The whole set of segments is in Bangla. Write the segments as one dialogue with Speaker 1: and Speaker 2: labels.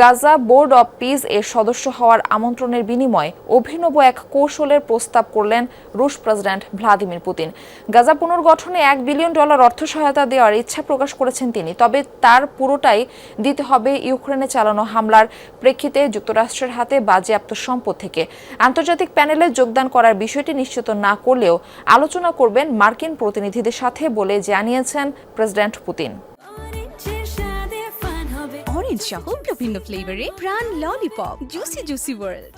Speaker 1: গাজা বোর্ড অব পিস এর সদস্য হওয়ার আমন্ত্রণের বিনিময়ে অভিনব এক কৌশলের প্রস্তাব করলেন রুশ প্রেসিডেন্ট ভ্লাদিমির পুতিন। গাজা পুনর্গঠনে $1 বিলিয়ন অর্থ সহায়তা দেওয়ার ইচ্ছা প্রকাশ করেছেন তিনি। তবে তার পুরোটাই দিতে হবে ইউক্রেনে চালানো হামলার প্রেক্ষিতে যুক্তরাষ্ট্রের হাতে বাজেয়াপ্ত সম্পদ থেকে। আন্তর্জাতিক প্যানেলে যোগদান করার বিষয়টি নিশ্চিত না করলেও আলোচনা করবেন মার্কিন প্রতিনিধিদের সাথে বলে জানিয়েছেন প্রেসিডেন্ট পুতিন।
Speaker 2: অরেঞ্জ সহ বিভিন্ন ফ্লেভারে প্রাণ ললিপপ, জুসি ওয়ার্ল্ড।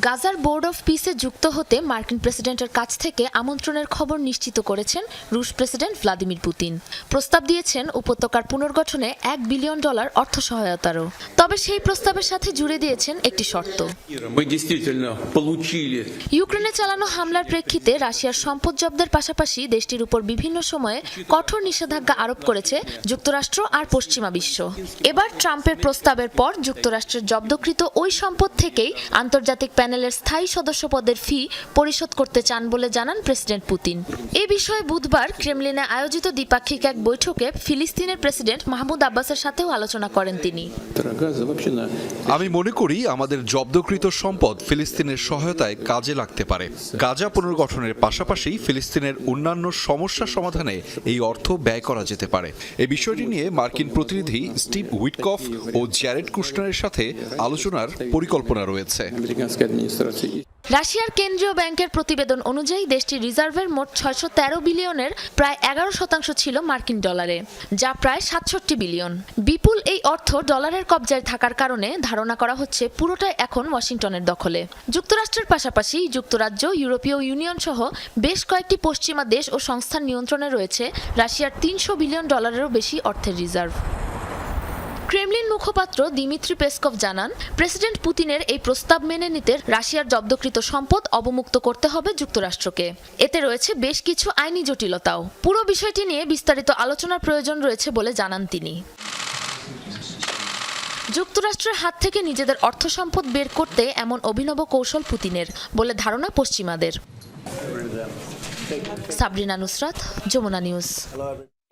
Speaker 3: গাজার বোর্ড অফ পিসে যুক্ত হতে মার্কিন প্রেসিডেন্টের কাছ থেকে আমন্ত্রণের খবর নিশ্চিত করেছেন রুশ প্রেসিডেন্ট ভ্লাদিমির পুতিন। প্রস্তাব দিয়েছেন উপত্যকার পুনর্গঠনে $1 বিলিয়ন অর্থ সহায়তারও। তবে সেই প্রস্তাবের সাথে জুড়ে দিয়েছেন একটি শর্ত। ইউক্রেনে চালানো হামলার প্রেক্ষিতে রাশিয়ার সম্পদ জব্দের পাশাপাশি দেশটির উপর বিভিন্ন সময়ে কঠোর নিষেধাজ্ঞা আরোপ করেছে যুক্তরাষ্ট্র আর পশ্চিমা বিশ্ব। এবার ট্রাম্পের প্রস্তাবের পর যুক্তরাষ্ট্রের জব্দকৃত ওই সম্পদ থেকেই আন্তর্জাতিক প্যানেলের স্থায়ী সদস্য পদের ফি পরিশোধ করতে চান বলে জানান প্রেসিডেন্ট পুতিন। এ বিষয়ে বুধবার ক্রেমলিনে আয়োজিত দ্বিপাক্ষিক এক বৈঠকে ফিলিস্তিনের প্রেসিডেন্ট মাহমুদ আব্বাসের সাথেও আলোচনা করেন তিনি।
Speaker 4: আমি মনে করি আমাদের জব্দকৃত সম্পদ ফিলিস্তিনের সহায়তায় কাজে লাগতে পারে। গাজা পুনর্গঠনের পাশাপাশি ফিলিস্তিনের অন্যান্য সমস্যা সমাধানে এই অর্থ ব্যয় করা যেতে পারে। এই বিষয়টি নিয়ে মার্কিন প্রতিনিধি স্টিভ উইটকফ ও জ্যারেড কুশনারের সাথে আলোচনার পরিকল্পনা রয়েছে।
Speaker 3: রাশিয়ার কেন্দ্রীয় ব্যাংকের প্রতিবেদন অনুযায়ী দেশটির রিজার্ভের মোট 613 বিলিয়নের প্রায় 11% ছিল মার্কিন ডলারে, যা প্রায় 67 বিলিয়ন। বিপুল এই অর্থ ডলারের কবজায় থাকার কারণে ধারণা করা হচ্ছে পুরোটাই এখন ওয়াশিংটনের দখলে। যুক্তরাষ্ট্রের পাশাপাশি যুক্তরাজ্য, ইউরোপীয় ইউনিয়ন সহ বেশ কয়েকটি পশ্চিমা দেশ ও সংস্থার নিয়ন্ত্রণে রয়েছে রাশিয়ার $300 বিলিয়ন বেশি অর্থের রিজার্ভ। ক্রেমলিন মুখপাত্র দিমিত্রি পেসকভ জানান, প্রেসিডেন্ট পুতিনের এই প্রস্তাব মেনে নিতে রাশিয়ার জব্দকৃত সম্পদ অবমুক্ত করতে হবে যুক্তরাষ্ট্রকে। এতে রয়েছে বেশ কিছু আইনি জটিলতাও। পুরো বিষয়টি নিয়ে বিস্তারিত আলোচনার প্রয়োজন রয়েছে বলে জানান তিনি। যুক্তরাষ্ট্রের হাত থেকে নিজেদের অর্থ সম্পদ বের করতে এমন অভিনব কৌশল পুতিনের বলে ধারণা পশ্চিমাদের। সাবরিনা নুসরাত, যমুনা নিউজ।